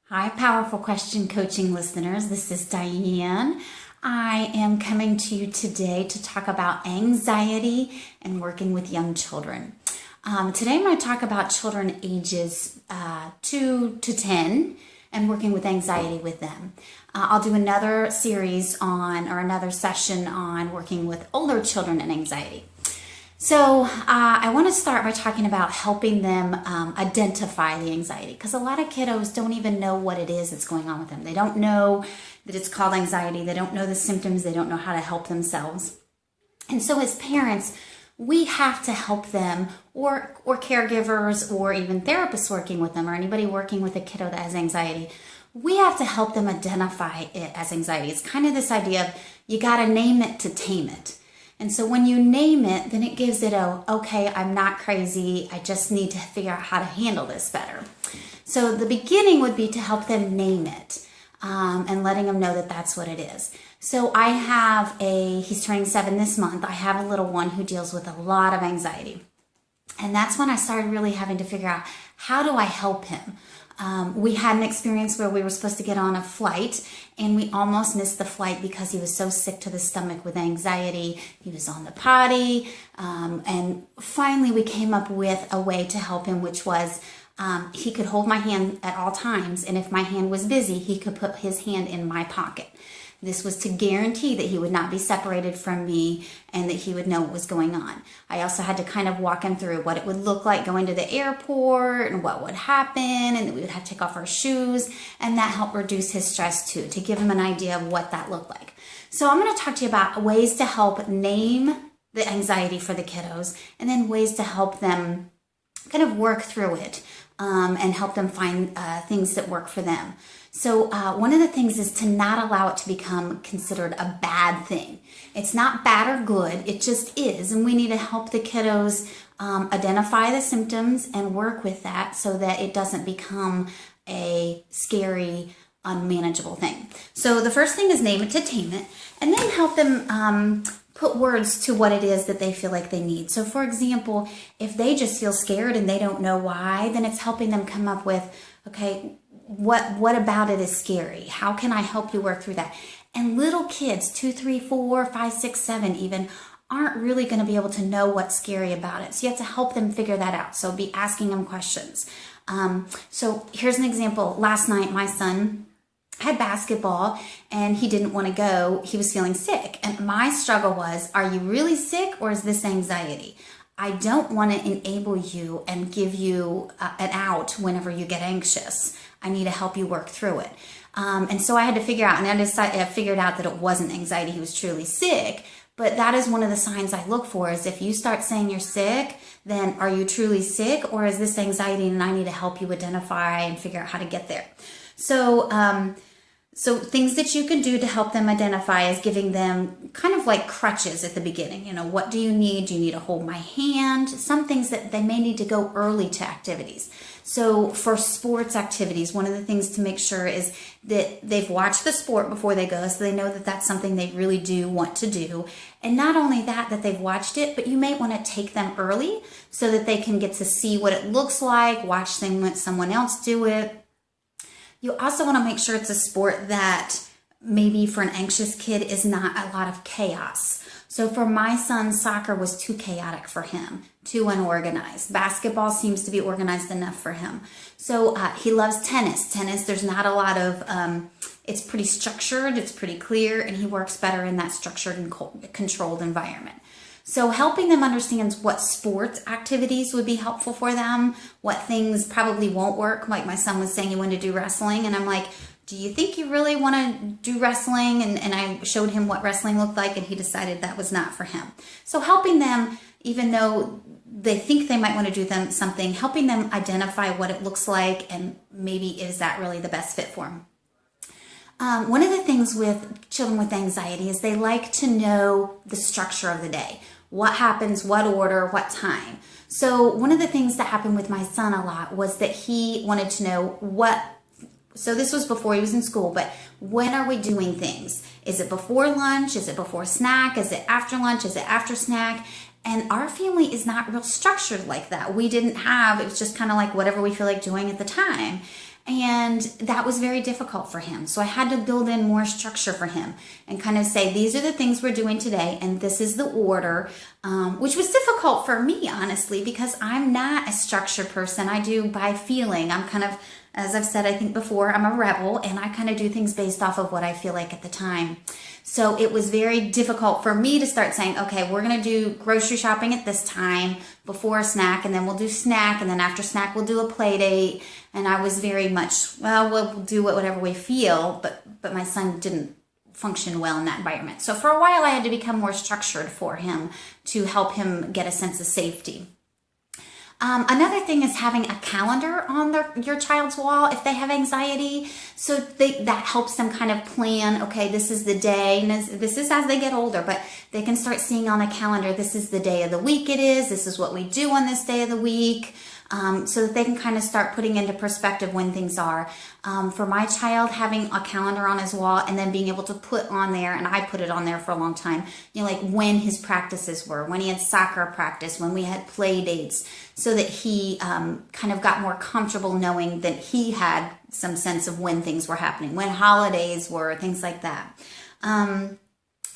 Hi, Powerful Question Coaching listeners. This is Diane. I am coming to you today to talk about anxiety and working with young children. Today I'm going to talk about children ages 2 to 10 and working with anxiety with them. I'll do another series another session on working with older children and anxiety. So I want to start by talking about helping them identify the anxiety, because a lot of kiddos don't even know what it is that's going on with them. They don't know that it's called anxiety. They don't know the symptoms. They don't know how to help themselves. And so as parents, we have to help them, or caregivers, or even therapists working with them, or anybody working with a kiddo that has anxiety. We have to help them identify it as anxiety. It's kind of this idea of you got to name it to tame it. And so when you name it, then it gives it okay, I'm not crazy. I just need to figure out how to handle this better. So the beginning would be to help them name it and letting them know that that's what it is. So I have he's turning 7 this month. I have a little one who deals with a lot of anxiety. And that's when I started really having to figure out, how do I help him? We had an experience where we were supposed to get on a flight and we almost missed the flight because he was so sick to the stomach with anxiety. He was on the potty. And finally we came up with a way to help him, which was he could hold my hand at all times. And if my hand was busy, he could put his hand in my pocket. This was to guarantee that he would not be separated from me and that he would know what was going on. I also had to kind of walk him through what it would look like going to the airport and what would happen, and that we would have to take off our shoes, and that helped reduce his stress too, to give him an idea of what that looked like. So I'm going to talk to you about ways to help name the anxiety for the kiddos, and then ways to help them kind of work through it and help them find things that work for them. So one of the things is to not allow it to become considered a bad thing. It's not bad or good, it just is. And we need to help the kiddos identify the symptoms and work with that so that it doesn't become a scary, unmanageable thing. So the first thing is name it to tame it, and then help them put words to what it is that they feel like they need. So for example, if they just feel scared and they don't know why, then it's helping them come up with, okay, what about it is scary? How can I help you work through that? And little kids, 2, 3, 4, 5, 6, 7 even, aren't really going to be able to know what's scary about it. So you have to help them figure that out. So be asking them questions. So here's an example. Last night, my son had basketball and he didn't want to go. He was feeling sick. And my struggle was, are you really sick or is this anxiety? I don't want to enable you and give you an out whenever you get anxious. I need to help you work through it. And so I had to figure out, and I figured out that it wasn't anxiety. He was truly sick. But that is one of the signs I look for, is if you start saying you're sick, then are you truly sick, or is this anxiety and I need to help you identify and figure out how to get there? So things that you can do to help them identify is giving them kind of like crutches at the beginning. You know, what do you need? Do you need to hold my hand? Some things that they may need to go early to activities. So for sports activities, one of the things to make sure is that they've watched the sport before they go, so they know that that's something they really do want to do. And not only that they've watched it, but you may want to take them early so that they can get to see what it looks like, watch someone else do it. You also want to make sure it's a sport that maybe for an anxious kid is not a lot of chaos. So for my son, soccer was too chaotic for him, too unorganized. Basketball seems to be organized enough for him. So he loves tennis. Tennis, there's not a lot of, it's pretty structured, it's pretty clear, and he works better in that structured and controlled environment. So helping them understand what sports activities would be helpful for them, what things probably won't work. Like my son was saying he wanted to do wrestling, and I'm like, do you think you really want to do wrestling? And I showed him what wrestling looked like, and he decided that was not for him. So helping them, even though they think they might want to do something, helping them identify what it looks like and maybe is that really the best fit for them. One of the things with children with anxiety is they like to know the structure of the day. What happens, what order, what time. So one of the things that happened with my son a lot was that he wanted to know so this was before he was in school, but when are we doing things? Is it before lunch? Is it before snack? Is it after lunch? Is it after snack? And our family is not real structured like that. It was just kind of like whatever we feel like doing at the time. And that was very difficult for him. So I had to build in more structure for him and kind of say, these are the things we're doing today, and this is the order, which was difficult for me, honestly, because I'm not a structured person. I do by feeling. I'm kind of, as I've said, I think before, I'm a rebel, and I kind of do things based off of what I feel like at the time. So it was very difficult for me to start saying, okay, we're going to do grocery shopping at this time before snack, and then we'll do snack, and then after snack we'll do a play date. And I was very much, well, we'll do whatever we feel, but my son didn't function well in that environment. So for a while I had to become more structured for him to help him get a sense of safety. Another thing is having a calendar on your child's wall if they have anxiety. So that helps them kind of plan, okay, this is the day, and this is as they get older, but they can start seeing on a calendar, this is the day of the week it is, this is what we do on this day of the week. So that they can kind of start putting into perspective when things are. For my child, having a calendar on his wall and then being able to put on there, and I put it on there for a long time, like when his practices were, when he had soccer practice, when we had play dates, so that he kind of got more comfortable knowing that he had some sense of when things were happening, when holidays were, things like that.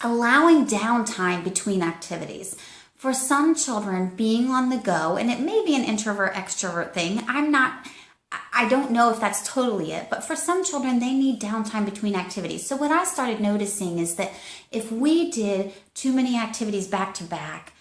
Allowing downtime between activities. For some children, being on the go, and it may be an introvert-extrovert thing, I don't know if that's totally it, but for some children, they need downtime between activities. So what I started noticing is that if we did too many activities back to back,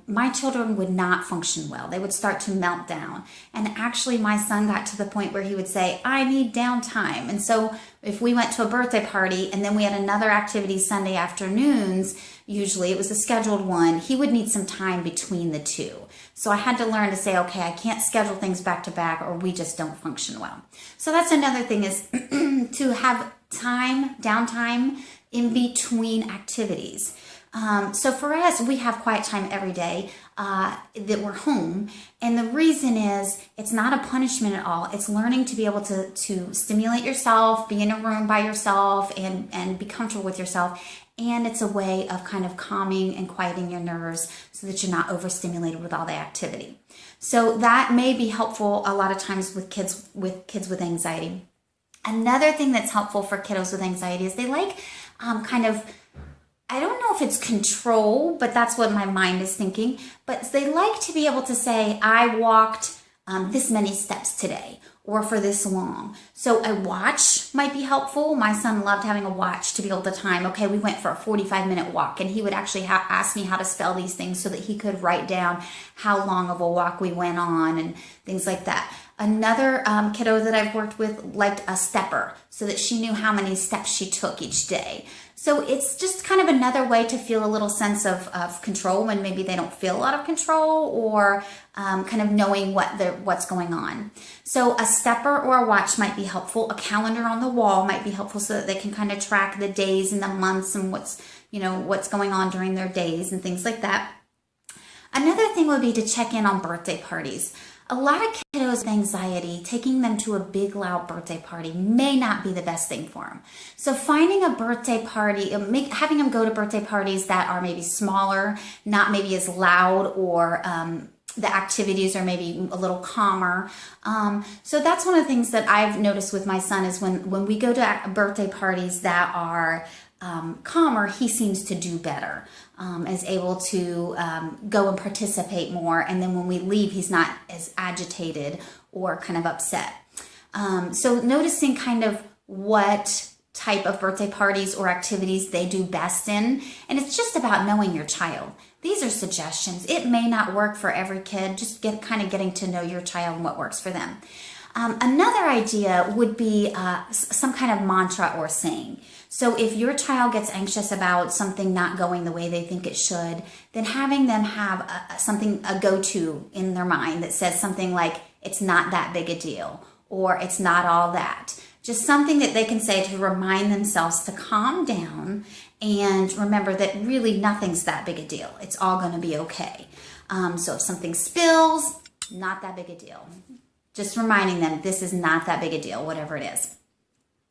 my children would not function well. They would start to melt down. And actually, my son got to the point where he would say, I need downtime. And so if we went to a birthday party and then we had another activity Sunday afternoons, usually it was a scheduled one, he would need some time between the two. So I had to learn to say, okay, I can't schedule things back to back or we just don't function well. So that's another thing, is to have downtime in between activities. So for us, we have quiet time every day that we're home. And the reason is it's not a punishment at all. It's learning to be able to stimulate yourself, be in a room by yourself, and be comfortable with yourself. And it's a way of kind of calming and quieting your nerves so that you're not overstimulated with all the activity. So that may be helpful a lot of times with kids with anxiety. Another thing that's helpful for kiddos with anxiety is they like I don't know if it's control, but that's what my mind is thinking. But they like to be able to say, I walked this many steps today, or for this long. So a watch might be helpful. My son loved having a watch to be able to time. Okay, we went for a 45-minute walk, and he would actually ask me how to spell these things so that he could write down how long of a walk we went on and things like that. Another kiddo that I've worked with liked a stepper so that she knew how many steps she took each day. So it's just kind of another way to feel a little sense of control when maybe they don't feel a lot of control, or kind of knowing what's going on. So a stepper or a watch might be helpful. A calendar on the wall might be helpful so that they can kind of track the days and the months and what's going on during their days and things like that. Another thing would be to check in on birthday parties. A lot of kiddos with anxiety, taking them to a big, loud birthday party may not be the best thing for them. So finding a birthday party, having them go to birthday parties that are maybe smaller, not maybe as loud, or the activities are maybe a little calmer. So that's one of the things that I've noticed with my son is when we go to birthday parties that are calmer, he seems to do better, is able to go and participate more. And then when we leave, he's not as agitated or kind of upset. So noticing kind of what type of birthday parties or activities they do best in. And it's just about knowing your child. These are suggestions. It may not work for every kid. Just getting to know your child and what works for them. Another idea would be some kind of mantra or saying. So if your child gets anxious about something not going the way they think it should, then having them have a go-to in their mind that says something like, it's not that big a deal, or it's not all that. Just something that they can say to remind themselves to calm down and remember that really nothing's that big a deal. It's all going to be okay. So if something spills, not that big a deal. Just reminding them this is not that big a deal, whatever it is.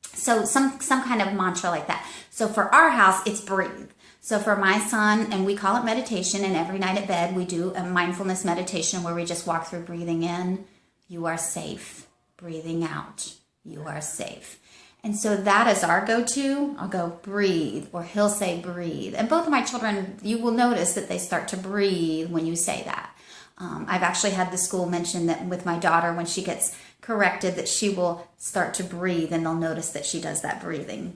So some kind of mantra like that. So for our house, it's breathe. So for my son, and we call it meditation, and every night at bed we do a mindfulness meditation where we just walk through breathing in. You are safe. Breathing out. You are safe. And so that is our go-to. I'll go breathe, or he'll say breathe. And both of my children, you will notice that they start to breathe when you say that. I've actually had the school mention that with my daughter, when she gets corrected, that she will start to breathe, and they'll notice that she does that breathing.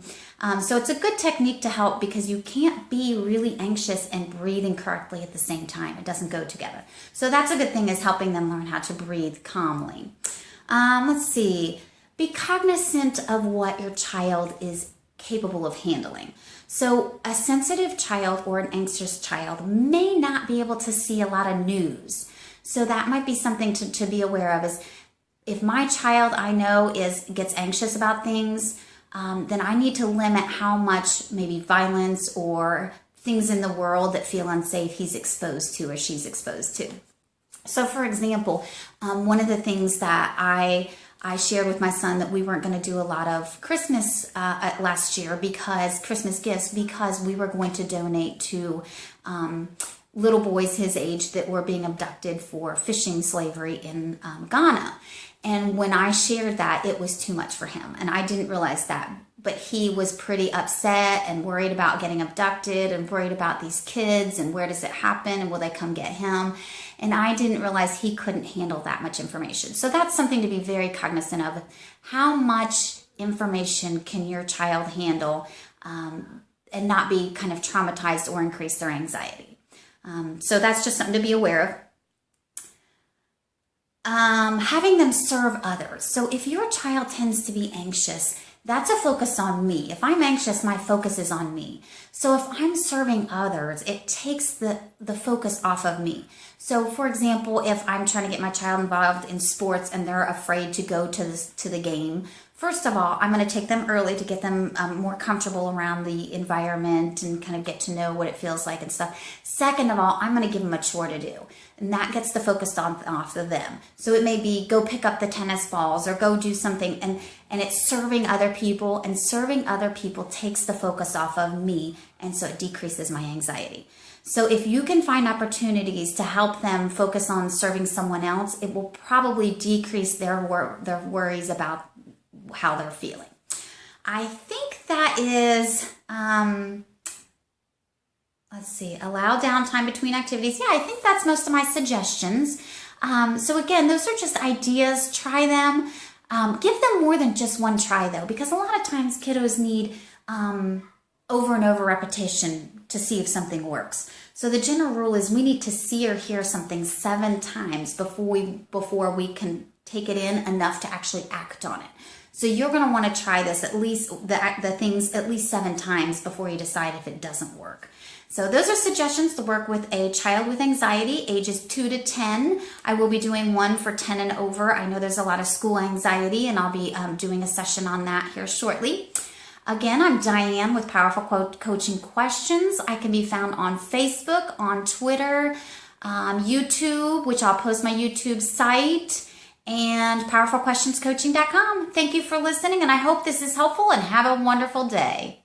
So it's a good technique to help, because you can't be really anxious and breathing correctly at the same time. It doesn't go together. So that's a good thing, is helping them learn how to breathe calmly. Let's see. Be cognizant of what your child is capable of handling. So a sensitive child or an anxious child may not be able to see a lot of news. So that might be something to be aware of, is if my child I know gets anxious about things, then I need to limit how much maybe violence or things in the world that feel unsafe he's exposed to or she's exposed to. So for example, one of the things that I shared with my son, that we weren't going to do a lot of Christmas last year, Christmas gifts, because we were going to donate to little boys his age that were being abducted for fishing slavery in Ghana. And when I shared that, it was too much for him. And I didn't realize that. But he was pretty upset and worried about getting abducted, and worried about these kids and where does it happen and will they come get him. And I didn't realize he couldn't handle that much information. So that's something to be very cognizant of. How much information can your child handle and not be kind of traumatized or increase their anxiety? So that's just something to be aware of. Having them serve others. So if your child tends to be anxious, that's a focus on me. If I'm anxious, my focus is on me. So if I'm serving others, it takes the focus off of me. So for example, if I'm trying to get my child involved in sports and they're afraid to go to the game, first of all, I'm going to take them early to get them more comfortable around the environment and kind of get to know what it feels like and stuff. Second of all, I'm going to give them a chore to do. And that gets the focus off of them. So it may be go pick up the tennis balls or go do something. And it's serving other people. And serving other people takes the focus off of me. And so it decreases my anxiety. So if you can find opportunities to help them focus on serving someone else, it will probably decrease their worries about how they're feeling. I think that is, let's see, allow downtime between activities. Yeah, I think that's most of my suggestions. So again, those are just ideas. Try them. Give them more than just one try though, because a lot of times kiddos need over and over repetition to see if something works. So the general rule is we need to see or hear something 7 times before we can take it in enough to actually act on it. So you're going to want to try this at least the things at least 7 times before you decide if it doesn't work. So those are suggestions to work with a child with anxiety, ages 2 to 10. I will be doing one for 10 and over. I know there's a lot of school anxiety, and I'll be doing a session on that here shortly. Again, I'm Diane with Powerful Coaching Questions. I can be found on Facebook, on Twitter, YouTube, which I'll post my YouTube site, and powerfulquestionscoaching.com. Thank you for listening, and I hope this is helpful, and have a wonderful day.